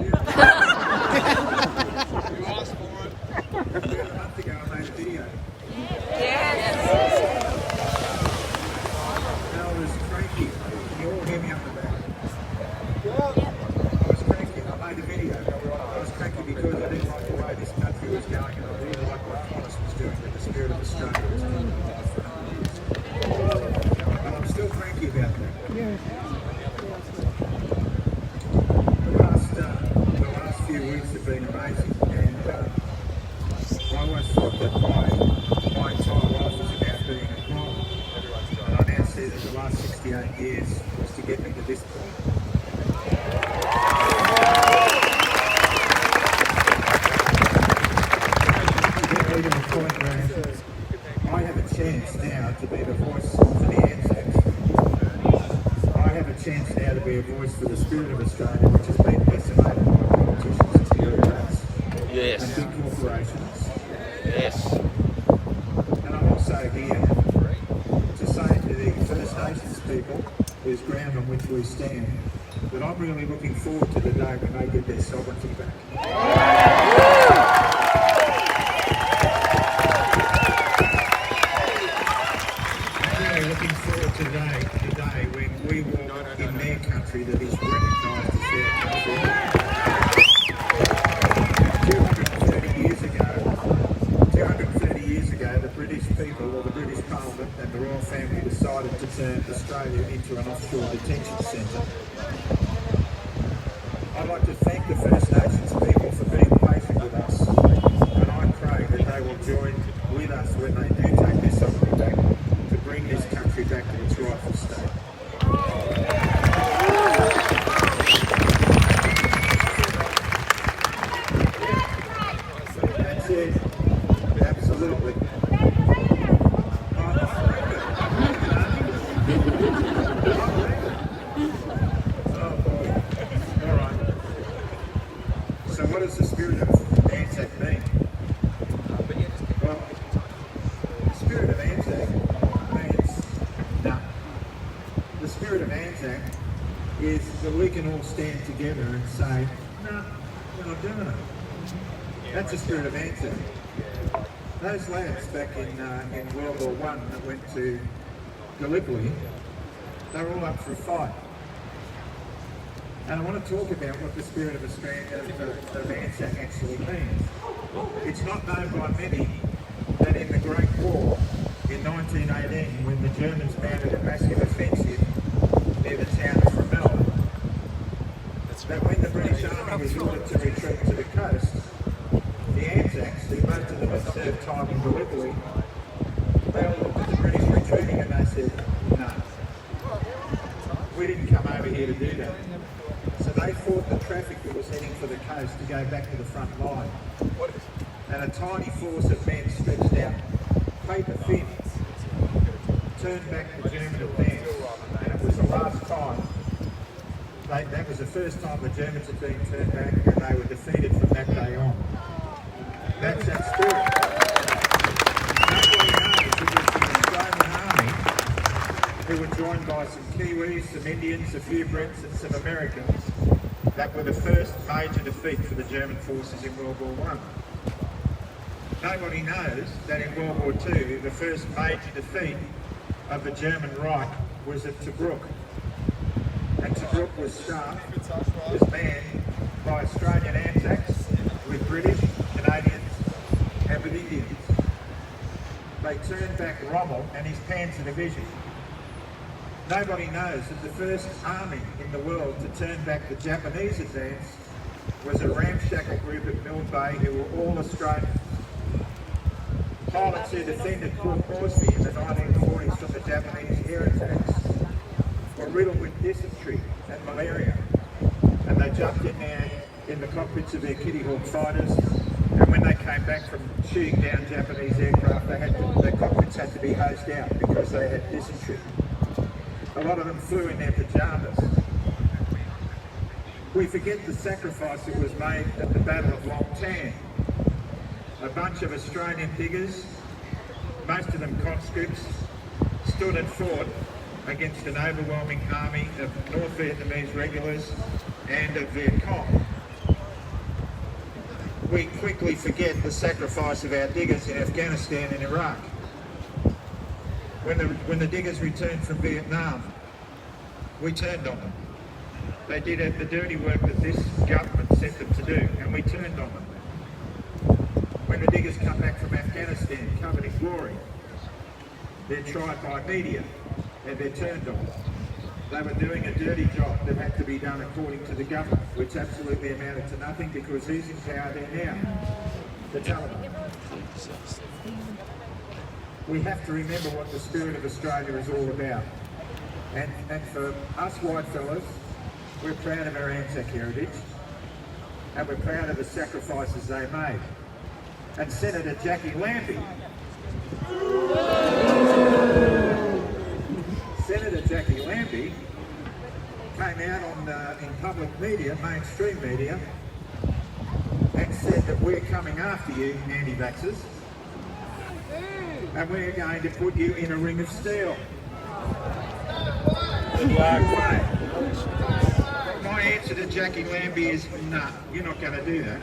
You asked for it. About a month ago I made a video. Yes. And I was cranky. You all hear me up the back? I was cranky. I made a video. I was cranky because I didn't like the way this country was going and I really liked what Qantas was doing with the spirit of Australia. And I'm still cranky about that. The last few weeks have been amazing and I always thought that my entire life was about being a pilot. And I now see that the last 68 years was to get me to this point. To the point where I have a chance now to be the voice for the Anzacs. I have a chance now to be a voice for the spirit of Australia, which has been decimated by politicians and bureaucrats and big corporations. Yes. And I'm also here to say to the First Nations people, whose ground on which we stand, that I'm really looking forward to the day when they get their sovereignty back. Looking forward to the day when we walk in their country that is recognised as their country. 230 years ago, the British people, or the British Parliament and the Royal Family decided to turn Australia into an offshore detention centre. I'd like to thank the First Nations people for being patient with us, and I pray that they will join with us when they do take their sovereignty back, to bring this country back to its rightful state. That's it. Absolutely. Oh boy. All right. So what does the spirit of Anzac mean? Well, the spirit of Anzac means no. The spirit of Anzac is that we can all stand together and say, no, we're not doing it. That's the spirit of Anzac. Those lads back in World War I that went to Gallipoli, they were all up for a fight. And I want to talk about what the spirit of Anzac actually means. It's not known by many that in the Great War in 1918, when the Germans mounted a massive offensive near the town of Fromelles, that when the British Army was ordered to retreat to the coast, the Anzacs, who most of them had served time in Gallipoli, they all looked at the British retreating and they said, no, we didn't come over here to do that. So they fought the traffic that was heading for the coast to go back to the front line. And a tiny force of men stretched out paper thin, turned back the German advance, and it was the last time. That was the first time the Germans had been turned back, and they were defeated from that day on. That's that spirit. Nobody knows it was the Australian Army, who were joined by some Kiwis, some Indians, a few Brits and some Americans, that were the first major defeat for the German forces in World War I. Nobody knows that in World War II, the first major defeat of the German Reich was at Tobruk. And Tobruk was manned by Australian Anzacs with British, Canadians and with Indians. They turned back Rommel and his Panzer Division. Nobody knows that the first army in the world to turn back the Japanese advance was a ramshackle group at Mill Bay who were all Australians. Pilots who defended Port Moresby in the 1940s from the Japanese air attacks were riddled with dysentery and malaria, and they jumped in there in the cockpits of their Kitty Hawk fighters, and when they came back from shooting down Japanese aircraft, their cockpits had to be hosed out because they had dysentery. A lot of them flew in their pyjamas. We forget the sacrifice that was made at the Battle of Long Tan. A bunch of Australian diggers, most of them conscripts, stood and fought against an overwhelming army of North Vietnamese regulars and of Viet Cong. we quickly forget the sacrifice of our diggers in Afghanistan and Iraq. When the diggers returned from Vietnam, we turned on them. They did the dirty work that this government sent them to do, and we turned on them. When the diggers come back from Afghanistan covered in glory, they're tried by media and they're turned on. They were doing a dirty job that had to be done according to the government, which absolutely amounted to nothing because who's in power there now? The Taliban. We have to remember what the spirit of Australia is all about. And for us white fellas, we're proud of our Anzac heritage and we're proud of the sacrifices they made. And Senator Jackie Lambie, Senator Jackie Lambie came out in public media, mainstream media, and said that we're coming after you, anti-vaxxers, and we're going to put you in a ring of steel. My answer to Jackie Lambie is, nah, you're not going to do that.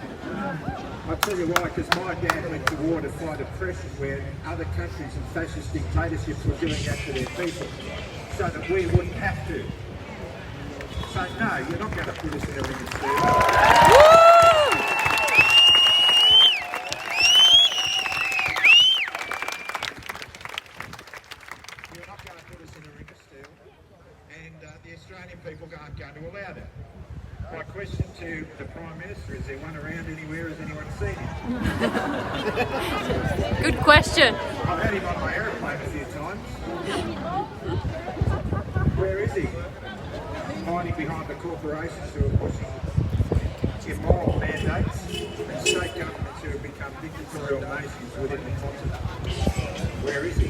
I'll tell you why, because my dad went to war to fight oppression where other countries and fascist dictatorships were doing that to their people, so that we wouldn't have to. So no, you're not going to put us in a ring of steel. You're not going to put us in a ring of steel, and the Australian people aren't going to allow that. My question to the Prime Minister, is there one around anywhere? Has anyone seen him? Good question. I've had him on my aeroplane a few times. Where is he? Hiding behind the corporations who are pushing immoral mandates and state governments who have become dictatorial nations within the continent. Where is he?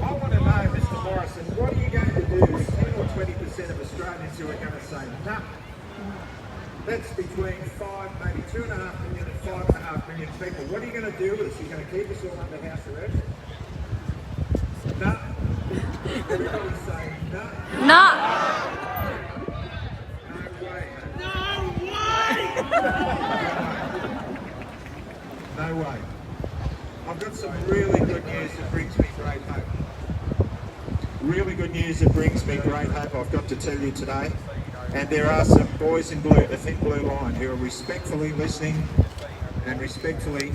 I want to know, Mr Morrison, what are you going to do with 10 or 20% of Australians who are going to say no? That's between 5, maybe 2.5 million and 5.5 million people. What are you going to do with us? You're going to keep us all under house arrest? No. Everybody's saying no. No. No way. No way. I've got some really good news that brings me great hope. Really good news that brings me great hope I've got to tell you today. And there are some boys in blue, the thin blue line, who are respectfully listening and respectfully...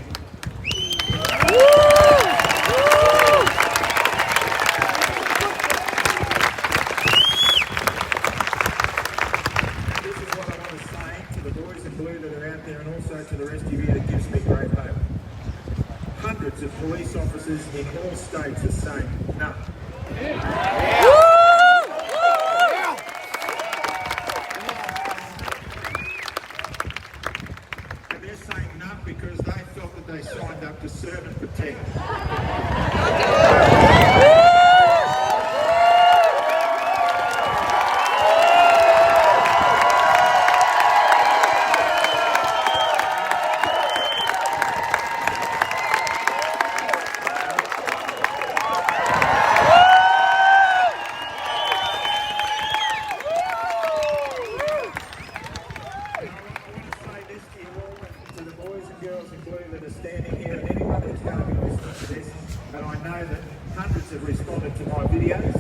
This is what I want to say to the boys in blue that are out there and also to the rest of you that gives me great hope. Hundreds of police officers in all states are saying no. And they're saying no because they felt that they signed up to serve and protect. Girls in blue that are standing here and anyone who's going to be listening to this, and I know that hundreds have responded to my videos.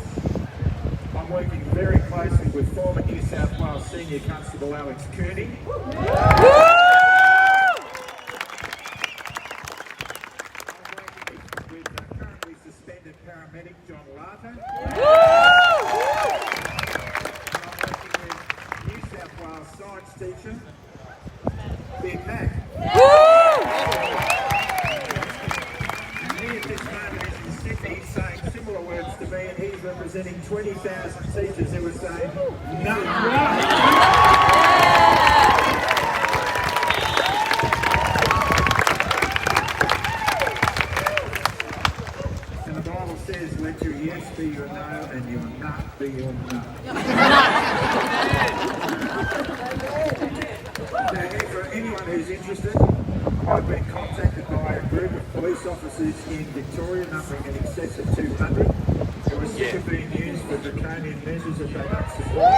I'm working very closely with former New South Wales Senior Constable Alex Cooney. I'm working with currently suspended paramedic John Lata. And I'm working with New South Wales science teacher Big Mac. He's saying similar words to me, and he's representing 20,000 teachers who were saying no. And the Bible says, let your yes be your no and your not be your no. Now, for anyone who's interested, I've been contacted by a group of police officers in Victoria, numbering in excess of 200, who are sick of being used for draconian measures that they don't support.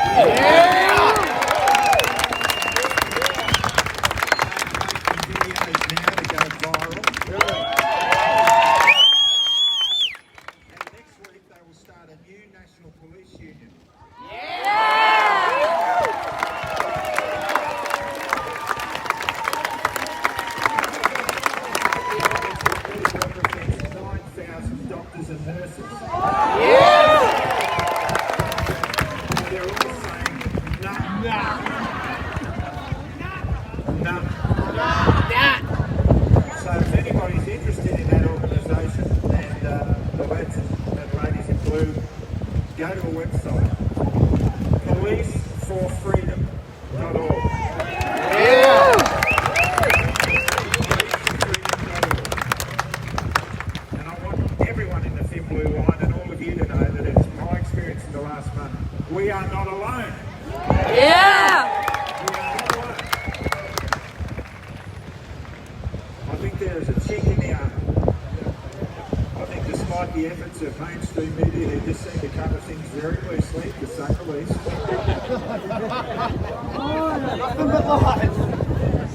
the efforts of mainstream media who just seem to cover things very loosely, to say the least.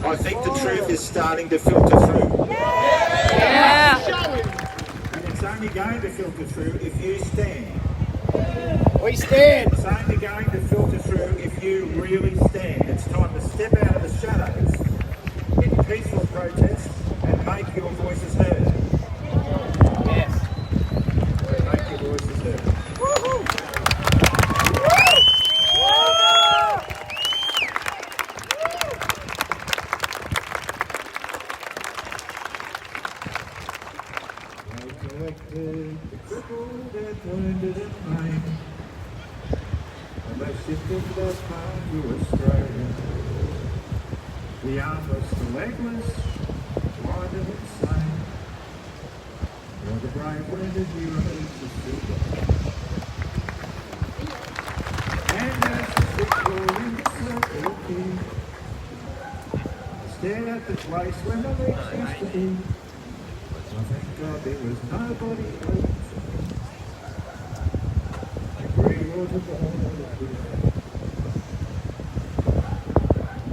I think the truth is starting to filter through. Yeah. And it's only going to filter through if you stand. We stand. It's only going to filter through if you really stand. It's time to step out of the shadows in peaceful protest and make your voices heard. Yes. Make your voices heard. They collected the crippled and wounded and maimed, and they shifted their pain to Australia. The armless, the legless, blind and insane, while the brave wounded heroes of silver. And as the sick were in the circle of peace, I stared at the place where the legs used to be. I thank God there was nobody home. The green water born of the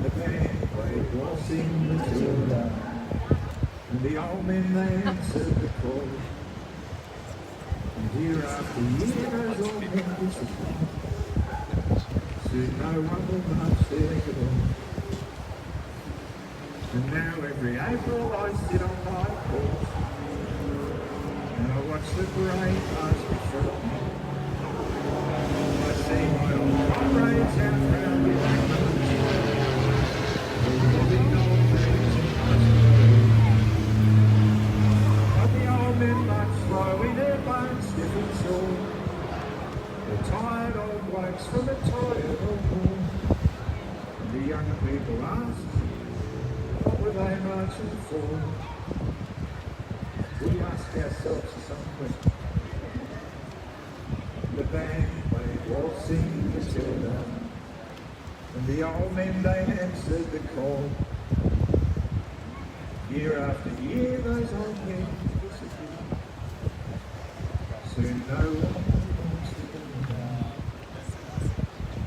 The band played waltzing Matilda, and the old men they answered the call. And year after year those old men disappeared. Soon no one will march there at all. And now every April I sit on my porch and I watch the parade pass before me. I see my old comrades out proudly they march, all loving old dreams and masquerade. But the old men march slow in their bones stiff and sore. The tired old blokes from a tired old war. And the young people ask, what were they marching for? We ask ourselves some question. The band played waltzing Matilda, and the old men they answered the call. Year after year those old men disappeared. Soon no one wants to go down.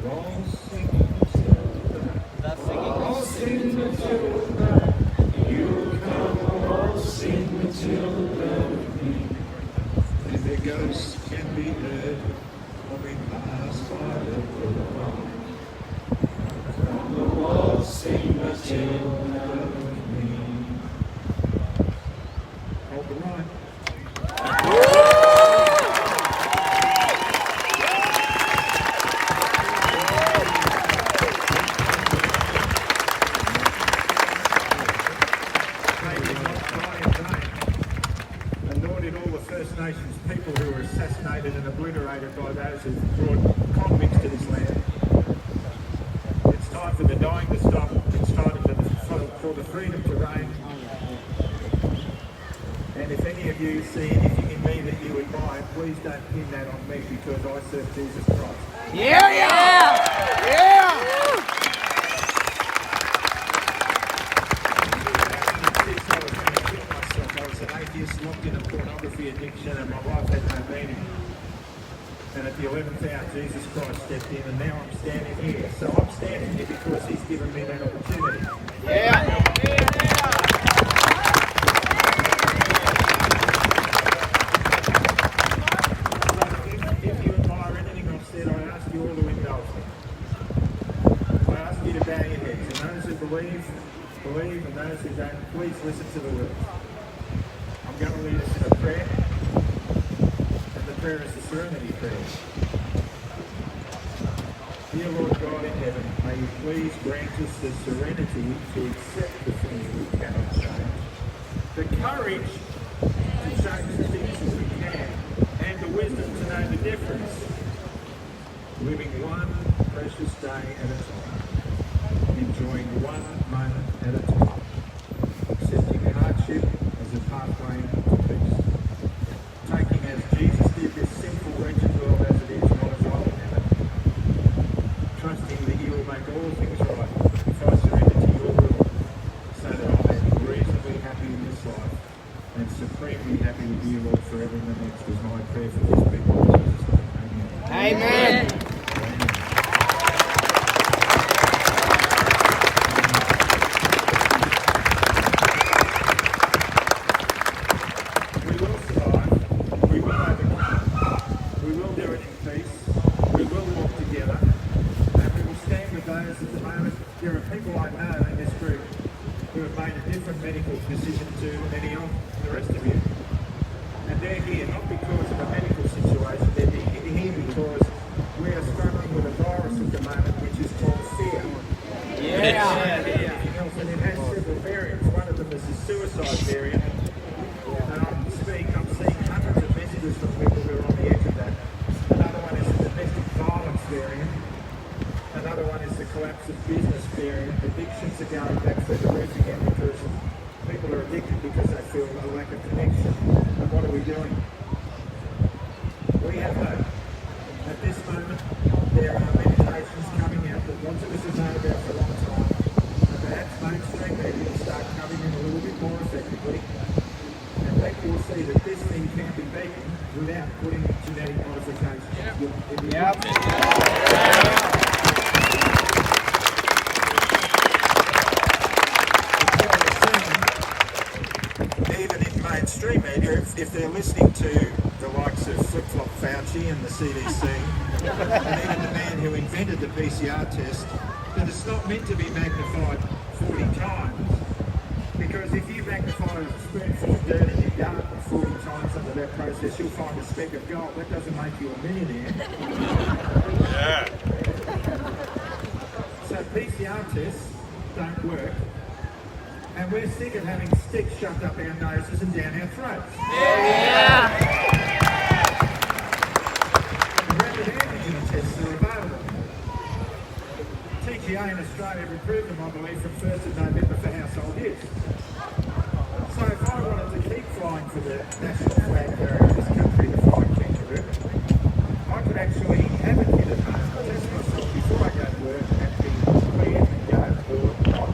Waltzing Matilda, waltzing Matilda, you'll come waltzing Matilda with me. And their ghosts can be heard when we pass by the boulevard. Come waltzing Matilda with me. Hold the line. And nor did all the First Nations people who were assassinated and obliterated by those who brought convicts to this land. It's time for the dying to stop. It's time for the freedom to reign. And if any of you see anything in me that you admire, please don't pin that on me because I serve Jesus Christ. Yeah, yeah, yeah. I was an atheist locked in a pornography addiction and my life had no meaning. And at the 11th hour, Jesus Christ stepped in and now I'm standing here. So I'm standing here because he's given me that opportunity. Yeah. So if you admire anything I've said, I ask you all to indulge me. I ask you to bow your heads. And those who believe, and those who don't, please listen to the words. I'm going to lead us in a prayer, and the prayer is the serenity prayer. Dear Lord God in heaven, may you please grant us the serenity to accept the things we cannot change, the courage to change the things that we can, and the wisdom to know the difference, living one precious day at a time, enjoying one moment at a time, accepting hardship as a pathway to peace, taking as Jesus did this sinful, wretched world as it is, not as I would have it, trusting that you will make all things right if I surrender to your will, so that I may be reasonably happy in this life and supremely happy with you, Lord, forever and the next as my who have made a different medical decision to many of the rest of you. And they're here not because of a medical situation, they're here because we are struggling with a virus at the moment which is called fear. And it has several variants. One of them is the suicide variant. And I'm seeing hundreds of messages from people who are on the edge of that. Another one is the domestic violence variant. Another one is the collapse of business variant. Addictions are going back through the roof again because people are addicted because they feel a lack of connection. And what are we doing? We have hope. At this moment, there are meditations coming out that lots of us have known about for a long time. And perhaps mainstream media will start covering them a little bit more effectively. And people will see that this thing can be beaten without putting genetic modification. Even in mainstream media, if they're listening to the likes of Flip-Flop Fauci and the CDC, and even the man who invented the PCR test, that it's not meant to be magnified 40 times, because if you magnify a spoonful of dirt in your garden 40 times under that process, you'll find a speck of gold. That doesn't make you a millionaire. So PCR tests don't work. And we're sick of having sticks shoved up our noses and down our throats. Rapid antigen tests are available. TGA in Australia have approved them, I believe, from 1st of November for household use. So if I wanted to keep flying for the national flag carrier of this country, the flying kangaroo, I could actually have a kit at home, test myself before I go to work and be clear and go or not.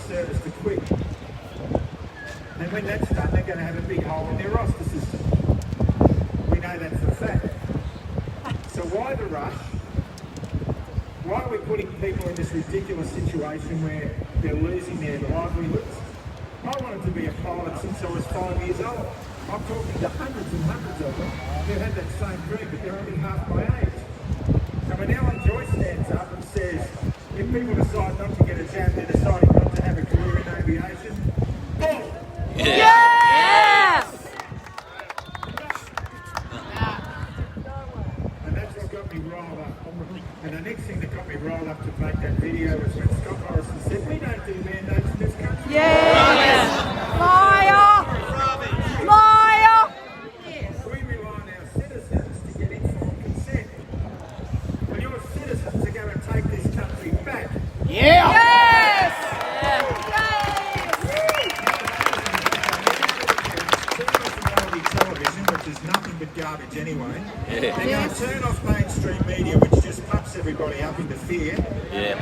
Service to quit. And when that's done, they're going to have a big hole in their roster system. We know that for a fact. So why the rush? Why are we putting people in this ridiculous situation where they're losing their livelihoods? I wanted to be a pilot since I was 5 years old. I'm talking to hundreds and hundreds of them who had that same dream, but they're only half my age. And when Alan Joyce stands up and says, if people decide not to get a jab, they're deciding not to have a career in aviation. Boom! Yes! And that's what got me riled up. And the next thing that got me riled up to make that video was when Scott Morrison said, we don't do mandates in this country. Yes! Liar! Liar! We rely on our citizens to get informed consent. And your citizens are going to take this country back. Yes! Television, which is nothing but garbage anyway. They're going to turn off mainstream media, which just pumps everybody up into fear. And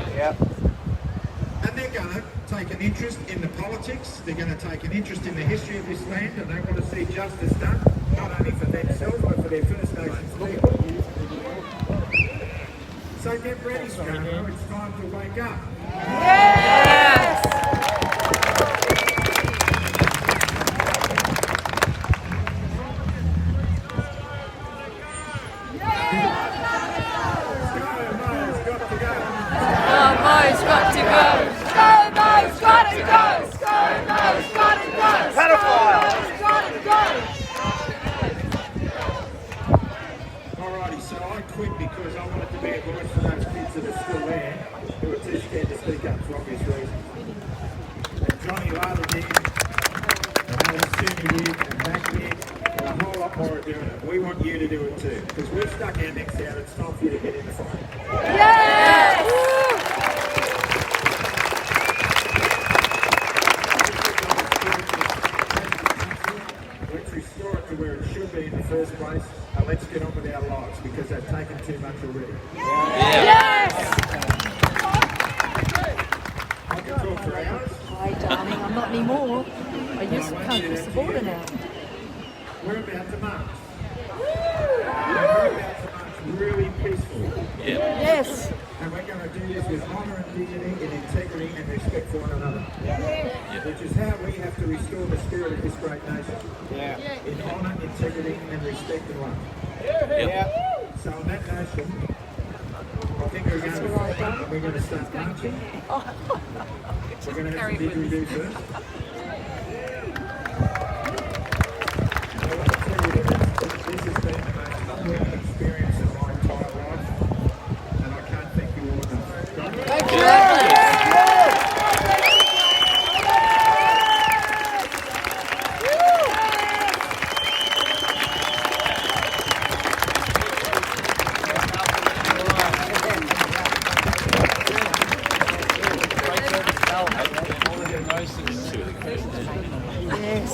they're going to take an interest in the politics. They're going to take an interest in the history of this land, and they want to see justice done, not only for themselves, but for their First Nations people. So get ready, Scarborough. It's time to wake up. Yes! Mo's got to go. Mo's got to go. Mo's got to go. Pedophile. Got to go. Alrighty, so I quit because I wanted to be a voice for those kids that are still there, who are too scared to speak up for obvious reasons. And Johnny Lather did, and Alan Sumi did, and Mac did, and a whole lot more are doing it. We want you to do it too, because we've stuck our necks out. It's time for you to get in the fight. Yes! Let's restore it to where it should be in the first place, and let's get on with our lives, because they've taken too much already. Yes! I can talk for hours. Hi, darling, I'm not anymore. I used to come across the border now. We're about to march. We're about to march really peacefully. Yes. And we're going to do this with honour and dignity, in integrity and respect for one another. Which is how we have to restore the spirit of this great nation. Yeah. In honour, integrity and respect and love. Yeah. So on that notion, I think we're going to form up and we're going to start marching. We're going to have some didgeridoo first. I want to tell you that this has been the most humbling experience of my entire life, and I can't thank you all enough. Thank you. Yes.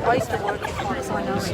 I used to work at Queensland, I know it.